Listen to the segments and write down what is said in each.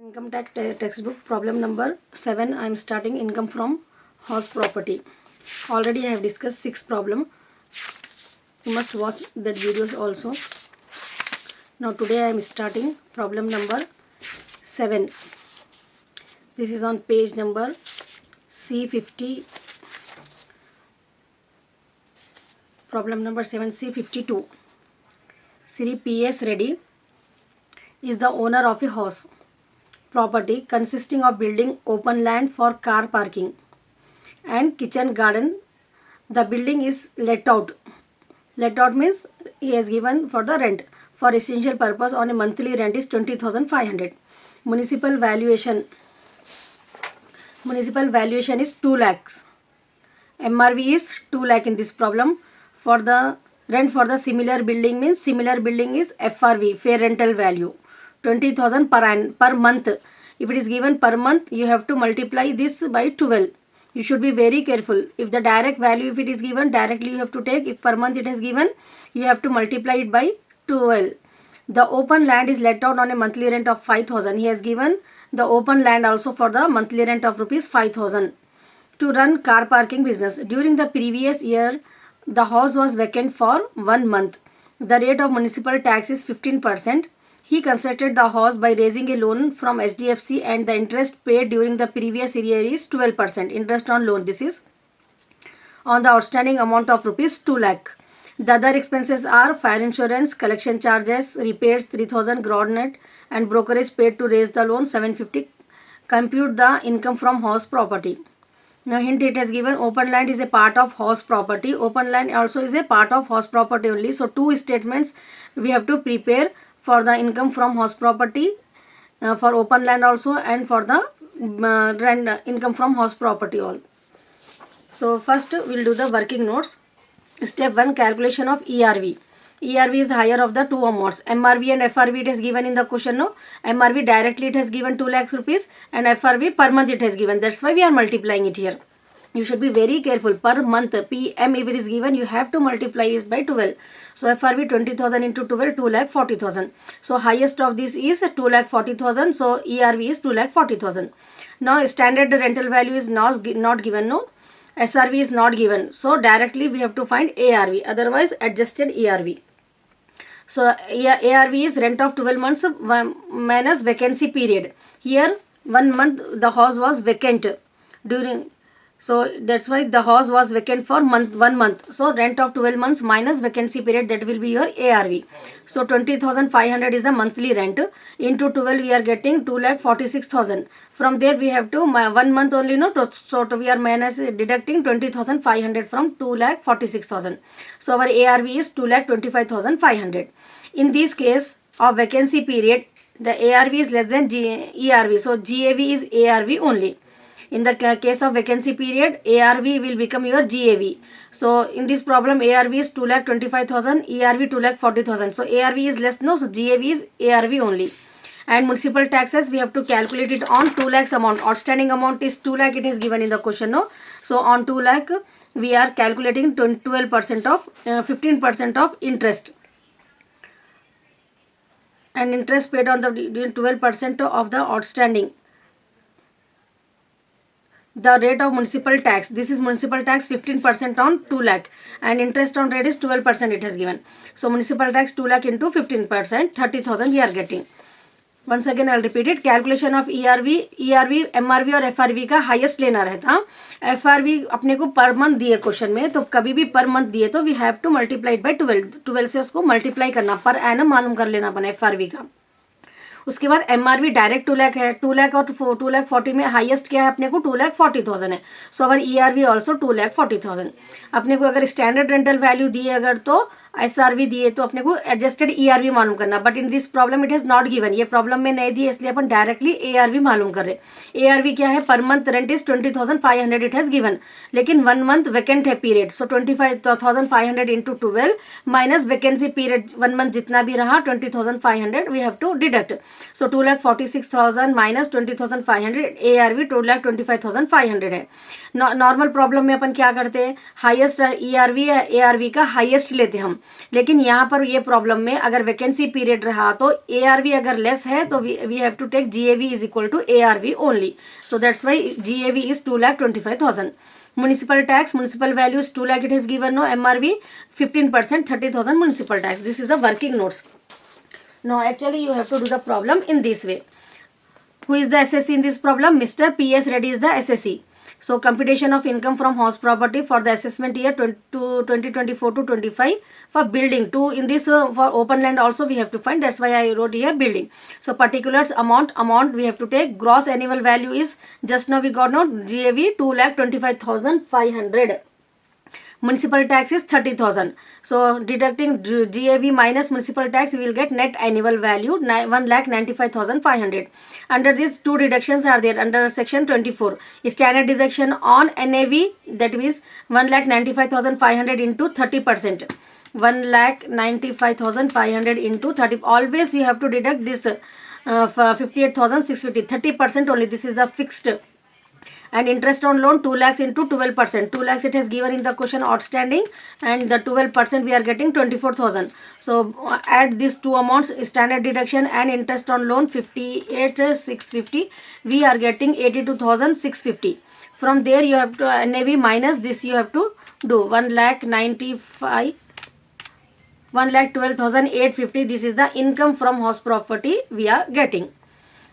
Income tax textbook problem number 7. I am starting income from house property. Already I have discussed 6 problem. You must watch that videos also. Now today I am starting problem number 7. This is on page number C50. Problem number 7, C52. Sri P.S. Reddy is the owner of a house property consisting of building, open land for car parking and kitchen garden. The building is let out. Let out means he has given for the rent for essential purpose on a monthly rent is 20,500. Municipal valuation is 2 lakhs. MRV is 2 lakh in this problem. For the rent for the similar building means similar building is FRV, fair rental value, 20,000 per month. If it is given per month, you have to multiply this by 12. You should be very careful. If the direct value, if it is given directly, you have to take. If per month it is given, you have to multiply it by 12. The open land is let out on a monthly rent of 5,000. He has given the open land also for the monthly rent of rupees 5,000 to run car parking business. During the previous year, the house was vacant for 1 month. The rate of municipal tax is 15%. He constructed the house by raising a loan from HDFC and the interest paid during the previous year is 12%. Interest on loan. This is on the outstanding amount of rupees 2 lakh. The other expenses are fire insurance, collection charges, repairs 3,000 groundnut and brokerage paid to raise the loan 750. Compute the income from house property. Now hint, it has given open land is a part of house property. Open land also is a part of house property only. So two statements we have to prepare for the income from house property, for open land also, and for the rent income from house property all. So first we will do the working notes. Step 1, calculation of ERV. ERV is the higher of the two amounts. MRV and FRV it has given in the question. No, MRV directly it has given 2 lakhs rupees and FRV per month it has given. That's why we are multiplying it here. You should be very careful. Per month, PM if it is given, you have to multiply it by 12. So FRV 20,000 into 12, 2,40,000. So highest of this is 2,40,000. So ERV is 2,40,000. Now standard rental value is not given. No, SRV is not given. So directly we have to find ARV. Otherwise adjusted ERV. So ARV is rent of 12 months minus vacancy period. Here 1 month the house was vacant during. So that's why the house was vacant for 1 month. So rent of 12 months minus vacancy period, that will be your ARV. So 20,500 is the monthly rent. Into 12 we are getting 2,46,000. From there we have to 1 month only, no. So we are minus deducting 20,500 from 2,46,000. So our ARV is 2,25,500. In this case of vacancy period, the ARV is less than ERV. So GAV is ARV only. In the case of vacancy period, ARV will become your GAV. So in this problem, ARV is 2,25,000, ERV 2,40,000. So ARV is less, no. So GAV is ARV only. And municipal taxes, we have to calculate it on 2 lakhs amount. Outstanding amount is 2 lakh. It is given in the question, no. So on 2 lakh, we are calculating 12% of 15% of interest. And interest paid on the 12% of the outstanding. The rate of municipal tax, this is municipal tax 15% on 2 lakh and interest on rate is 12% it has given. So municipal tax 2 lakh into 15%, 30,000 we are getting. Once again I'll repeat it. Calculation of ERV, MRV और FRV का highest लेना रहता. FRV अपने को पर month दिए question में, तो कभी भी पर मंथ दिए तो we have to multiply by 12 से उसको मल्टीप्लाई करना, पर एनम मालूम कर लेना अपने FRV का. उसके बाद MRV डायरेक्ट 2 लाख है. 2 लाख और 2,40,000 में हाईएस्ट क्या है अपने को 2,40,000 है. सो अवर ERV ऑल्सो 2,40,000. अपने को अगर स्टैंडर्ड रेंटल वैल्यू दिए अगर तो SRV दिए तो अपने को एडजस्टेड ERV मालूम करना. But in this problem it has not given. ये प्रॉब्लम में नहीं दिए इसलिए अपन डायरेक्टली ARV मालूम कर रहे. ARV क्या है? पर month rent is 20,500 it has given, लेकिन 1 मंथ वैकेंट है period. So 25,500 into 12 minus vacancy period 1 month जितना भी रहा 20,500 we have to deduct. So 2,46,000 minus 20,500, ARV 2,25,500 है. नॉर्मल प्रॉब्लम में अपन क्या करते हैं? हाईएस्ट ERV ARV का हाईएस्ट लेते हम. लेकिन यहाँ पर ये प्रॉब्लम में अगर वैकेंसी पीरियड रहा तो ARV अगर लेस है तो we have to take GAV is equal to ARV only. So that's why GAV is 2,25,000. Municipal tax, municipal value is 2 lakh it is given. No, MRV 15%, 30,000 municipal tax. This is the working notes. Now actually you have to do the problem in this way. Who is the assessee in this problem? Mr. P.S. Reddy is the assessee. So computation of income from house property for the assessment year 2024 to 25 for building. To in this for open land also we have to find. That's why I wrote here building. So particulars amount we have to take. Gross annual value is just now we got now GAV 2,25,500. Municipal tax is 30,000. So deducting GAV minus municipal tax, we will get net annual value 1,95,500. Under this, two deductions are there under section 24. Standard deduction on NAV, that is 1,95,500 into 30%. 1,95,500 into 30. Always you have to deduct this 58,650. 30% only. This is the fixed. And interest on loan 2 lakhs into 12%. 2 lakhs it has given in the question outstanding, and the 12% we are getting 24,000. So add these two amounts, standard deduction and interest on loan 58,650. We are getting 82,650. From there you have to NAV minus this you have to do 1,12,850. This is the income from house property we are getting.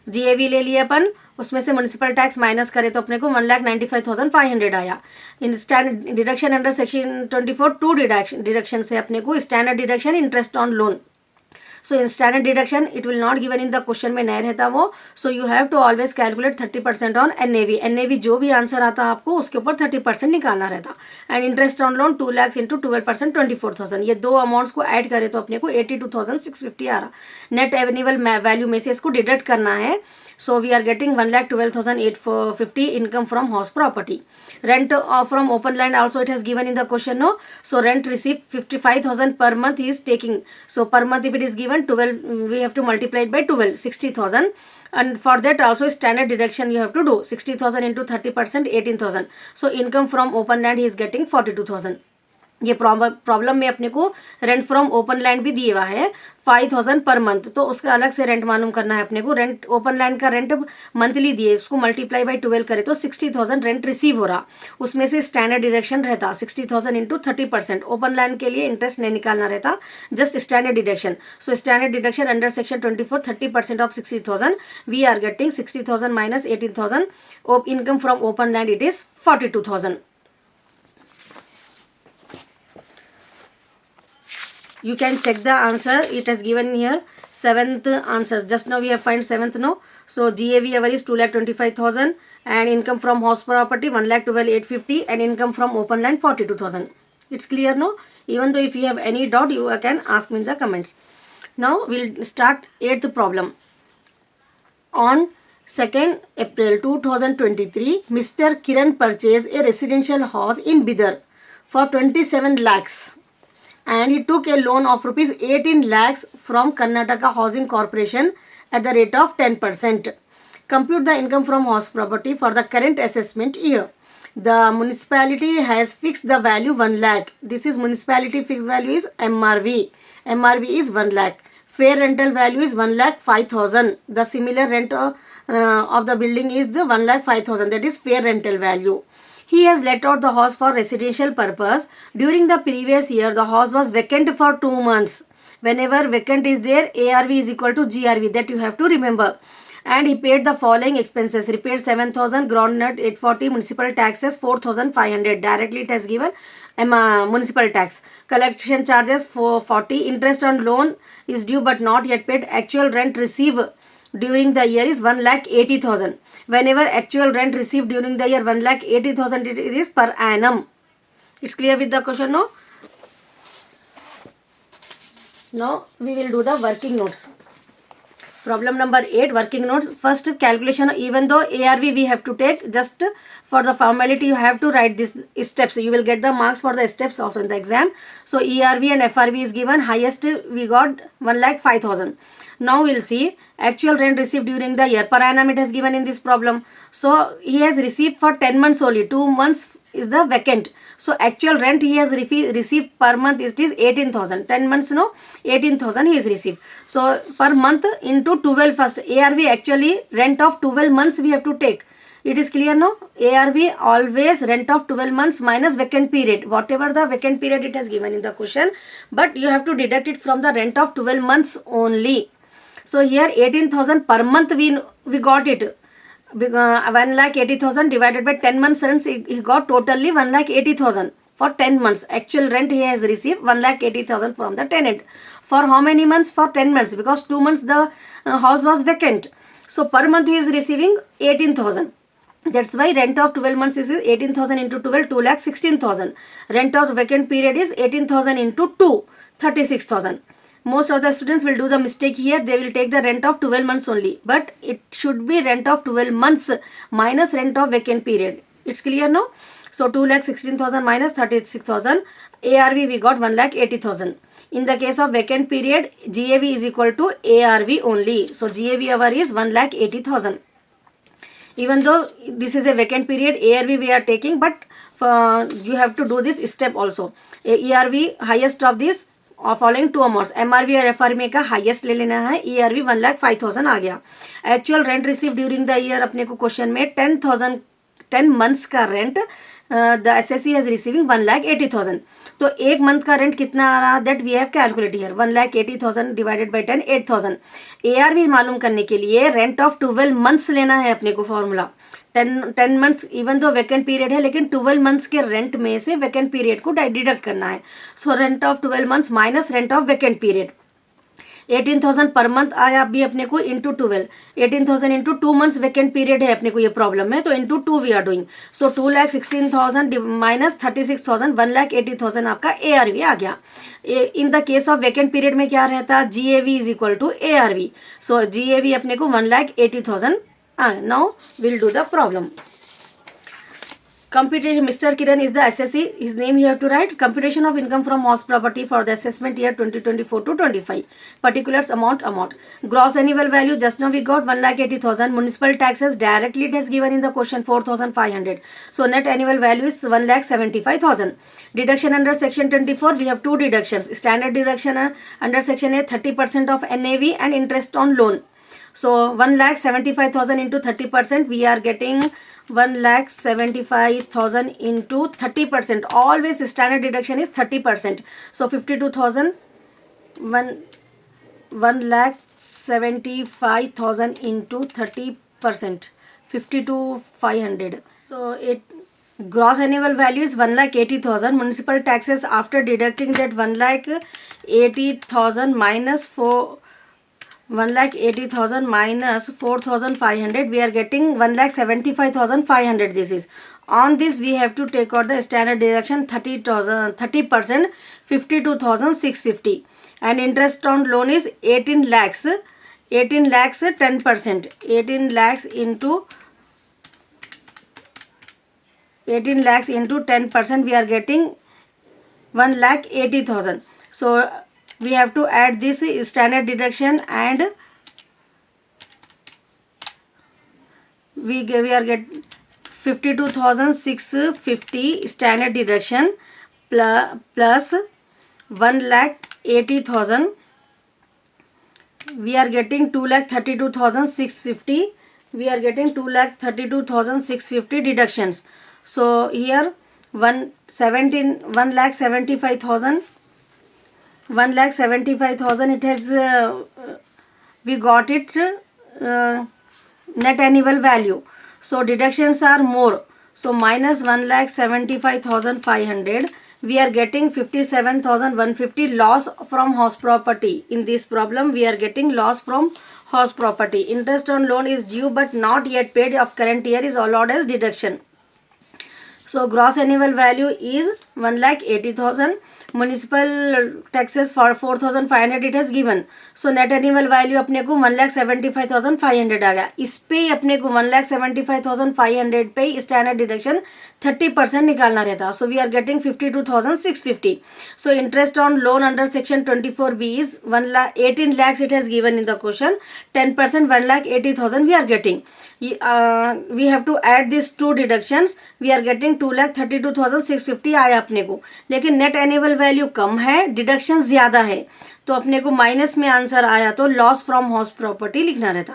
GAV ले लिए अपन, उसमें से municipal tax minus करें तो अपने को 1,95,500 आया. In standard deduction under section 24 two deduction से अपने को standard deduction interest on loan. So in standard deduction it will not given in the question में नहीं रहता वो. So you have to always calculate 30% on NAV. जो भी answer आता आपको उसके ऊपर 30% निकालना रहता. And interest on loan 2 lakhs into 12% 24,000. ये दो अमाउंट्स को ऐड करें तो अपने को 82,650 आ रहा. नेट एनुअल वैल्यू में से इसको डिडक्ट करना है. So we are getting 1,12,850 income from house property. Rent from open land also it has given in the question. No, so rent received 55,000 per month he is taking. So per month if it is given 12, we have to multiply it by 12, 60,000. And for that also standard deduction you have to do 60,000 into 30%, 18,000. So income from open land he is getting 42,000. ये problem में अपने को rent from open land भी दिए हुआ है 5,000 per month. तो उसका अलग से रेंट मालूम करना है अपने को. रेंट ओपन लैंड का रेंट मंथली दिए, उसको मल्टीप्लाई बाई 12 करे तो 60,000 रेंट रिसीव हो रहा. उसमें से स्टैंडर्ड डिडक्शन रहता 60,000 इंटू 30%. ओपन लैंड के लिए इंटरेस्ट नहीं निकालना रहता, just standard deduction. So standard deduction under section 24 30% of 60,000. We are getting 60,000 minus 18,000. Income from open land it is 42,000. You can check the answer. It has given here 7th answers. Just now we have find 7th. No, so GAV our is 2,25,000 and income from house property 1,12,850 and income from open land 42,000. It's clear, no? Even though if you have any doubt you can ask me in the comments. Now we'll start 8th problem. On 2nd April 2023, Mr. Kiran purchased a residential house in Bidar for 27 lakhs. And he took a loan of rupees 18 lakhs from Karnataka Housing Corporation at the rate of 10%. Compute the income from house property for the current assessment year. The municipality has fixed the value 1 lakh. This is municipality fixed value is MRV. MRV is 1 lakh. Fair rental value is 1,05,000. The similar rent of the building is the 1,05,000. That is fair rental value. He has let out the house for residential purpose. During the previous year, the house was vacant for 2 months. Whenever vacant is there, ARV is equal to GRV. That you have to remember. And he paid the following expenses. Repaired 7,000, ground net 840, municipal taxes 4,500. Directly it has given municipal tax. Collection charges 440. Interest on loan is due but not yet paid. Actual rent received during the year is 1,80,000. Whenever actual rent received during the year 1,80,000 it is per annum. It's clear with the question, no? Now we will do the working notes. Problem number 8, working notes. First calculation, even though ARV we have to take, just for the formality you have to write these steps. You will get the marks for the steps also in the exam. So ERV and FRV is given. Highest we got 1,05,000. Now we'll see actual rent received during the year. Per annum it has given in this problem. So he has received for 10 months only. 2 months is the vacant. So actual rent he has received per month it is 18,000. 10 months no, 18,000 he is received. So per month into 12 first. ARV actually rent of 12 months we have to take. It is clear no? ARV always rent of 12 months minus vacant period. Whatever the vacant period it has given in the question, but you have to deduct it from the rent of 12 months only. So here 18,000 per month we got it. 1,80,000 divided by 10 months rents, he got totally 1,80,000 for 10 months. Actual rent he has received 1,80,000 from the tenant. For how many months? For 10 months, because 2 months the house was vacant. So per month he is receiving 18,000. That's why rent of 12 months is 18,000 into 12, 2,16,000. Rent of vacant period is 18,000 into 2, 36,000. Most of the students will do the mistake here. They will take the rent of 12 months only. But it should be rent of 12 months minus rent of vacant period. It's clear now? So 2,16,000 minus 36,000. ARV we got 1,80,000. In the case of vacant period, GAV is equal to ARV only. So GAV our is 1,80,000. Even though this is a vacant period, ARV we are taking, but you have to do this step also. ERV highest of this following two amounts, MRV और FRV का highest ले लेना है. ERV 1,05,000 आ गया. Actual rent receive during the year अपने को question में 10 मंथ्स का rent the assessee has receiving 1,80,000. तो एक मंथ का रेंट कितना आ रहा, that we have calculate here. 1,80,000 divided by 10, 8,000. ARV मालूम करने के लिए रेंट ऑफ 12 मंथ्स लेना है अपने को फॉर्मूला. 10 मंथ्स इवन तो वैकेंट पीरियड है, लेकिन 12 मंथ्स के रेंट में से वैकेंट पीरियड को डिडक्ट करना है. So rent of 12 months minus rent of vacant period. 18,000 per month आया अभी अपने को into 12. 18,000 into 2 months vacant period है अपने को, ये प्रॉब्लम है, तो into 2 we are doing. So 2,16,000 minus 36,000, 1,80,000 आपका ARV आ गया. In the case of vacant period में क्या रहता, GAV is equal to ARV. So GAV अपने को 1,80,000. Now we'll do the problem. Computation, Mr. Kiran is the SSC. His name you have to write. Computation of income from house property for the assessment year 2024 to 25. Particulars amount. Gross annual value just now we got 1,80,000. Municipal taxes directly it has given in the question 4,500. So net annual value is 1,75,000. Deduction under section 24 we have two deductions. Standard deduction under section A 30% of NAV and interest on loan. So 1,75,000 into 30%, we are getting 1,75,000 into 30%. Always standard deduction is 30%. So 52,000, 1,75,000 into 30%, 52,500. So it gross annual value is 1,80,000. Municipal taxes after deducting that 1,80,000 minus 1,80,000 minus 4,500, we are getting 1,75,500. This is on this we have to take out the standard deduction 30%, 52,650, and interest on loan is 18 lakhs 10%. 18 lakhs into 10%, we are getting 1,80,000. So we have to add this standard deduction, and we are getting 52,650 standard deduction plus 1,80,000. We are getting 2,32,650. We are getting 2,32,650 deductions. So here 1,75,000. 1,75,000 it has we got it net annual value. So deductions are more. So minus 1,75,500, we are getting 57,150 loss from house property. In this problem we are getting loss from house property. Interest on loan is due but not yet paid of current year is allowed as deduction. So gross annual value is 1,80,000. Municipal taxes for 4,500 it has given. So net annual value अपने को 1,75,500 आ गया. इस पे अपने को 1,75,500 पे standard deduction 30% निकालना रहता. So we are getting 52,650. So interest on loan under section 24B is 18 lakhs it has given in the question. 10% 1,80,000 we are getting. We have to add these two deductions. We are getting 2,32,650 आया अपने को. लेकिन net annual value कम है, deduction ज़्यादा है, तो अपने को माइनस में आंसर आया, तो लॉस फ्रॉम हाउस प्रॉपर्टी लिखना रहता.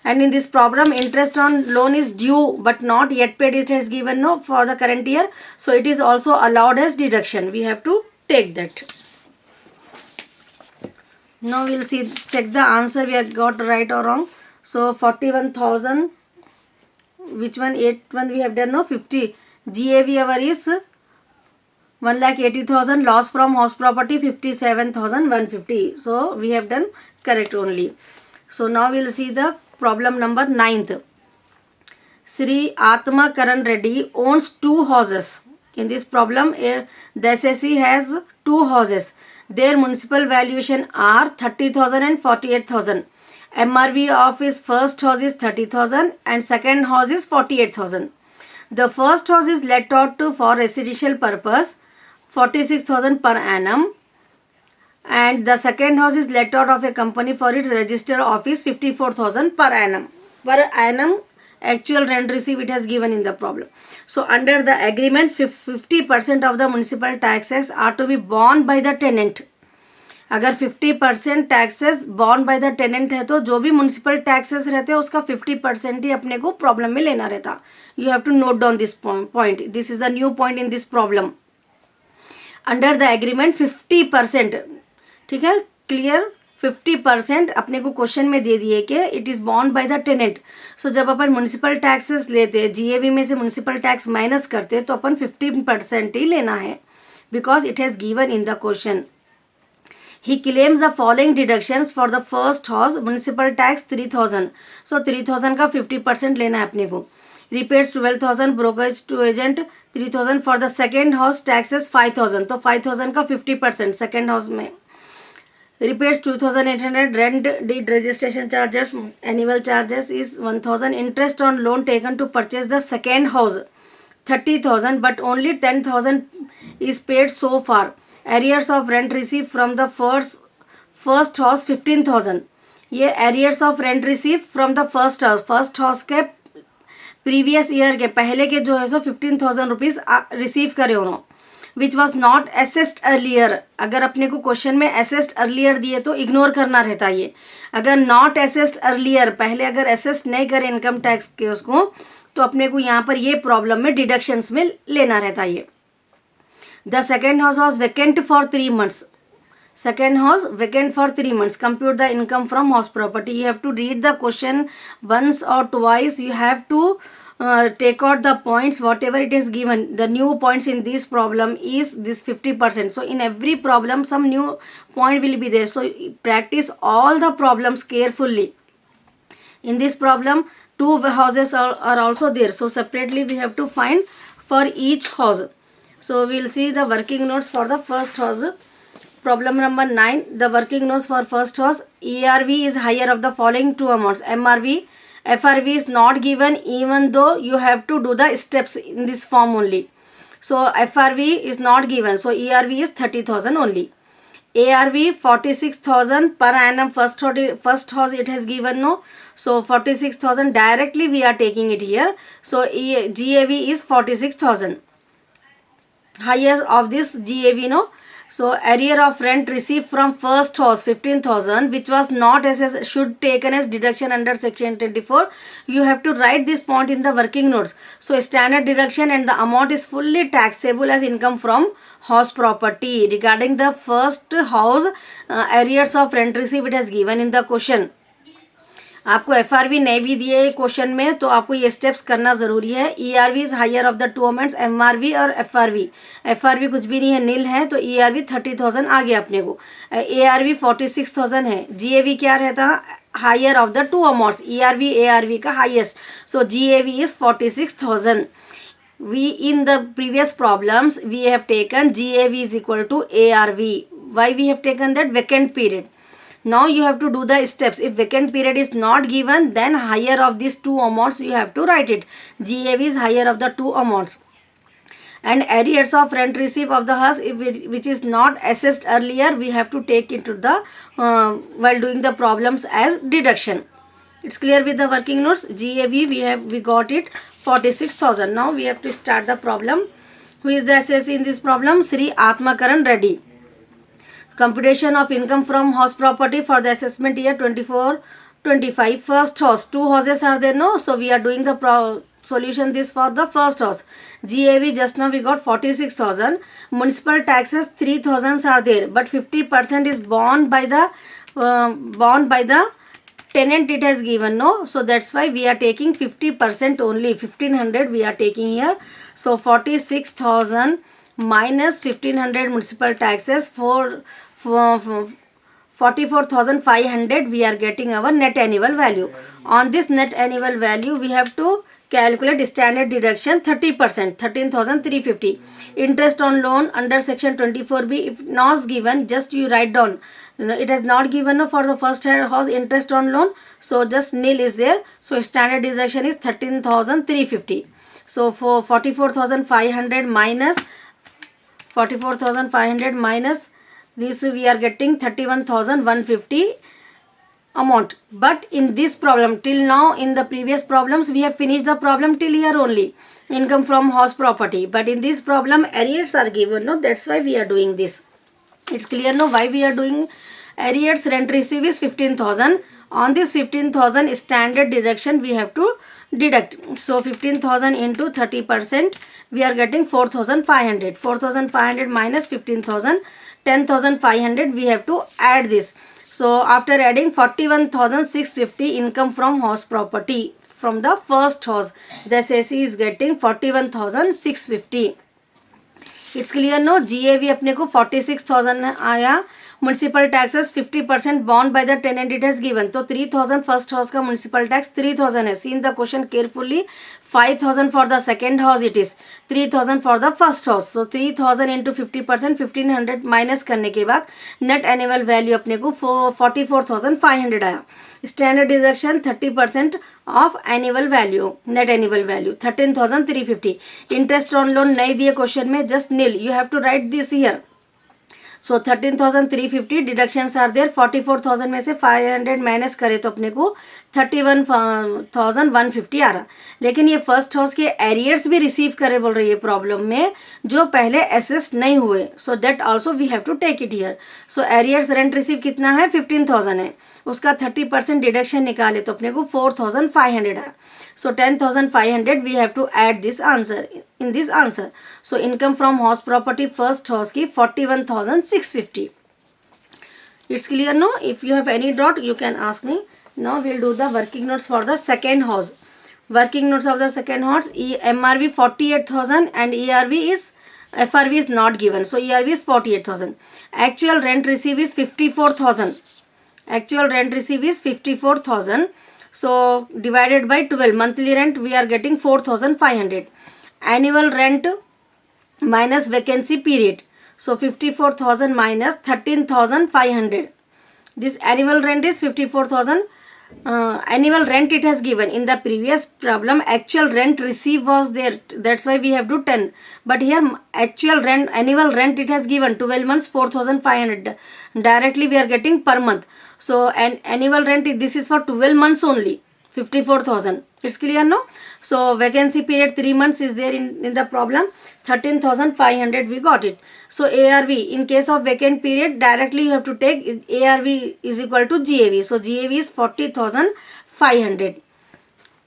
And in this problem, interest on loan is due but not yet paid. It has given no for the current year, so it is also allowed as deduction. We have to take that. Now we'll see, check the answer we have got right or wrong. So 41,000. Which one? 8 we have done, no, 50. GAV our is 1,80,000. Loss from house property 57,150. So we have done correct only. So now we'll see the problem number 9th. Sri Atma Karan Reddy owns 2 houses. In this problem, the SSE has 2 houses. Their municipal valuation are 30,000 and 48,000. MRV of his first house is 30,000 and second house is 48,000. The first house is let out to for residential purpose 46,000 per annum, and the second house is let out of a company for its registered office 54,000 per annum. Per annum actual rent receive it has given in the problem. So under the agreement 50% of the municipal taxes are to be borne by the tenant. अगर 50% taxes borne by the tenant है तो जो भी municipal taxes रहते हैं उसका 50% ही अपने को प्रॉब्लम में लेना रहता. You have to note down this point. This is the new point in this problem. Under the agreement 50%, ठीक है, क्लियर. 50% अपने को क्वेश्चन में दे दिए कि it is borne by the tenant. So जब अपन म्यूनिसिपल टैक्सेस लेते, जीएवी में से म्यूनिसिपल टैक्स माइनस करते, तो अपन 50% ही लेना है, because it has given in the question. He claims the following deductions for the first house. Municipal tax 3,000. So 3,000 का 50% लेना है अपने को. Repairs 12,000. Brokerage to agent 3,000. For the second house taxes 5,000. तो 5,000 का 50% second house में. Repairs 2,800. Rent deed registration charges, annual charges is 1,000. Interest on loan taken to purchase the second house 30,000, but only 10,000 is paid so far. Arrears of rent received from the first house 15,000. ये arrears of rent received from the first house के previous year के पहले के जो है सो 15,000 rupees receive करे उन्होंने, which was not assessed earlier. अगर अपने को क्वेश्चन में असेस्ड अर्लियर दिए तो इग्नोर करना रहता है ये. अगर नॉट असेस्ड अर्लियर, पहले अगर असेस्ड नहीं करे इनकम टैक्स के उसको, तो अपने को यहाँ पर ये प्रॉब्लम में डिडक्शंस में लेना रहता है ये. The second house was vacant for 3 months. Second house vacant for 3 months. Compute the income from house property. You have to read the question once or twice. You have to take out the points whatever it is given. The new points in this problem is this 50%. So in every problem some new point will be there. So practice all the problems carefully. In this problem 2 houses are also there. So separately we have to find for each house. So we will see the working notes for the first house. Problem number 9. The working notes for first house. ERV is higher of the following 2 amounts. MRV, FRV is not given, even though you have to do the steps in this form only. So FRV is not given. So ERV is 30,000 only. ARV 46,000 per annum. First house it has given, no. So 46,000 directly we are taking it here. So GAV is 46,000. Higher of this GAV, no. So arrear of rent received from first house 15,000, which was not assessed, should taken as deduction under section 24. You have to write this point in the working notes. So standard deduction and the amount is fully taxable as income from house property. Regarding the first house arrears of rent received, it has given in the question. आपको एफआरवी नहीं भी दिए question में, तो आपको ये steps करना ज़रूरी है. ERV is higher of the 2 amounts, MRV और एफआरवी. एफआरवी कुछ भी नहीं है, नील है, तो ईआरवी 30,000 आ गया अपने को. एआरवी 46,000 है. जीएवी क्या रहता, higher of the 2 amounts. ERV ARV का highest. So GAV is 46,000. we in the previous problems we have taken GAV is equal to ARV. Why we have taken that? Vacant period. Now you have to do the steps. If vacant period is not given, then higher of these two amounts you have to write it. GAV is higher of the two amounts. And arrears of rent received of the house which is not assessed earlier, we have to take into the while doing the problems as deduction. It's clear with the working notes. GAV we got it 46,000. Now we have to start the problem. Who is the assessee in this problem? Sri Atmakaran Reddy. Computation of income from house property for the assessment year 24-25. First house, two houses are there, no? So we are doing the solution this for the first house. GAV just now we got 46,000. Municipal taxes 3,000 are there, but 50% is borne by the tenant it has given, no? So that's why we are taking 50% only. 1500 we are taking here. So 46,000 minus 1500 municipal taxes for 44,500 we are getting our net annual value. On this net annual value we have to calculate standard deduction 30%, 13,350. Interest on loan under section 24B, if not given, just you write down. It has not given for the first house interest on loan, so just nil is there. So standard deduction is 13,350. So for 44,500 minus this we are getting 31,150 amount. But in this problem, till now in the previous problems we have finished the problem till here only, income from house property. But in this problem arrears are given, no? That's why we are doing this. It's clear now why we are doing arrears. Rent received is 15,000. On this 15,000 standard deduction we have to deduct. So 15,000 into 30%, we are getting 4,500. 4,500 minus 15,000, 10,500 we have to add this. So after adding 41,650 income from house property from the first house, the assessee is getting 41,650. It's clear, no? GAV अपने को 46,000 आया. Municipal taxes 50% borne by the tenant it has given. तो 3,000 first house का municipal tax 3,000 है. See in the question carefully. 5,000 for the second house it is. 3,000 for the first house. So 3,000 into 50%, 1,500 minus करने के बाद net annual value अपने को 44,500 आया. Standard deduction 30% of annual value, net annual value 13,350. Interest on loan नहीं दिए question में, just nil. You have to write this here. So 13,350 deductions are there. 44,000 में से 500 माइनस करे तो अपने को 31,150 आ रहा. लेकिन ये फर्स्ट हाउस के एरियर्स भी रिसीव करे बोल रही है प्रॉब्लम में, जो पहले असेस नहीं हुए. So that also we have to take it here. So arrears rent receive कितना है? 15,000 है. उसका 30% डिडक्शन निकाले तो अपने को 4,500 है. So 10,500 we have to add this answer in this answer. So income from house property first house की 41,650. It's clear, no? If you have any doubt you can ask me. Now we'll do the working notes for the second house. Working notes of the second house. MRV 48,000 and FRV is not given. So ERV is 48,000. Actual rent received is 54,000. Actual rent received is 54,000. So divided by 12, monthly rent we are getting 4,500. Annual rent minus vacancy period. So 54,000 minus 13,500. This annual rent is 54,000. Annual rent it has given. In the previous problem actual rent received was there. That's why we have to 10. But here actual rent, annual rent it has given 12 months 4,500. Directly we are getting per month. So an annual rent this is for 12 months only. 54,000. It's clear, no? So vacancy period 3 months is there in the problem. 13,500 we got it. So ARV in case of vacant period directly you have to take ARV is equal to GAV. So GAV is 40,500.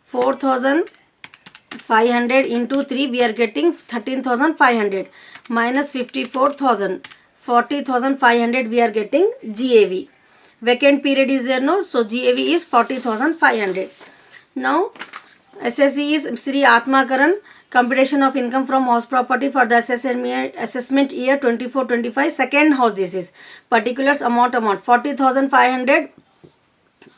4,500 into 3 we are getting 13,500 minus 54,000. 40,500 we are getting GAV. Vacant period is there, no? So GAV is 40,500. Now SSE is Sri Atmakaran. Computation of income from house property for the assessment year 24-25. Second house this is. Particulars amount 40,500.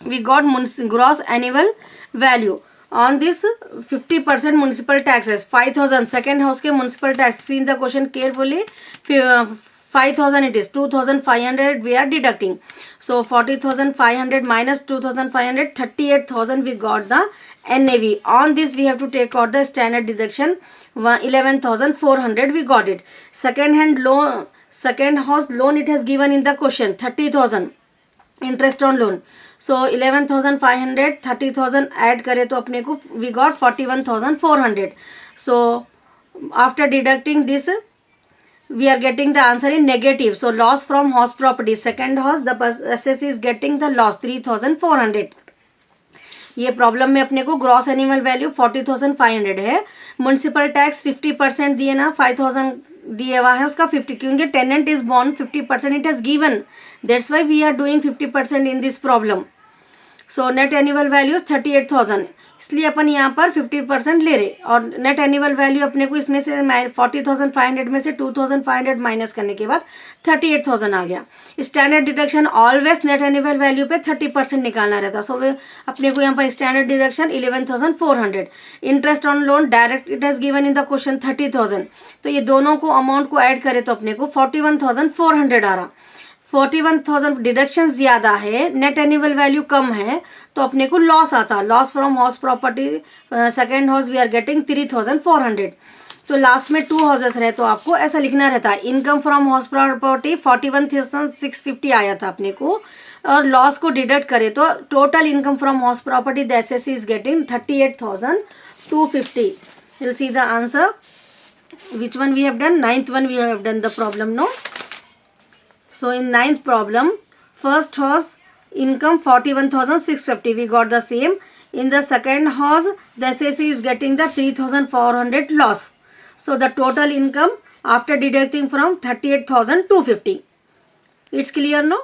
We got gross annual value. On this 50% municipal taxes, 5,000 second house के municipal tax. See the question carefully. 5,000 it is, 2,500 we are deducting. So 40,500 minus 2,500, 38,000 we got the NAV. On this we have to take out the standard deduction, 11,400 we got it. Second hand loan, second house loan it has given in the question, 30,000 interest on loan. So 11,500 30,000 add करे तो अपने को we got 41,400. So after deducting this we are getting the answer in negative. So loss from house property, second house the assessee is getting the loss 3,400. ये problem में अपने को gross animal value 40,500 है. Municipal tax 50% दिए ना, 5,000 दिया हुआ है उसका 50, क्योंकि tenant is borne 50% it has given, that's why we are doing 50% in this problem. So net annual values 38,000, इसलिए अपन यहाँ पर 50% ले रहे. और नेट एनुअल वैल्यू अपने को इसमें से 40,500 में से 2,500 माइनस करने के बाद 38,000 आ गया. Standard deduction always net annual value पे 30% निकालना रहता. सो अपने को यहाँ पर standard deduction 11,400. Interest on loan direct it has given in the question 30,000. तो ये दोनों को अमाउंट को ऐड करें तो अपने को 41,400 आ रहा. 41,000 डिडक्शन ज़्यादा है, नेट एनुअल वैल्यू कम है, तो अपने को लॉस आता. Loss from house property second house we are getting 3,400. तो लास्ट में 2 हाउसेस रहे तो आपको ऐसा लिखना रहता है. इनकम फ्रॉम हाउस प्रॉपर्टी 41,650 आया था अपने को, और लॉस को डिडक्ट करें तो total income from house property the assessee is getting 38,250. Will see the answer. Which one we have done? 9th one we have done the problem, no? So in 9th problem, first house income 41,650, we got the same. In the second house the SSC is getting the 3,400 loss. So the total income after deducting from 38,250. It's clear, no?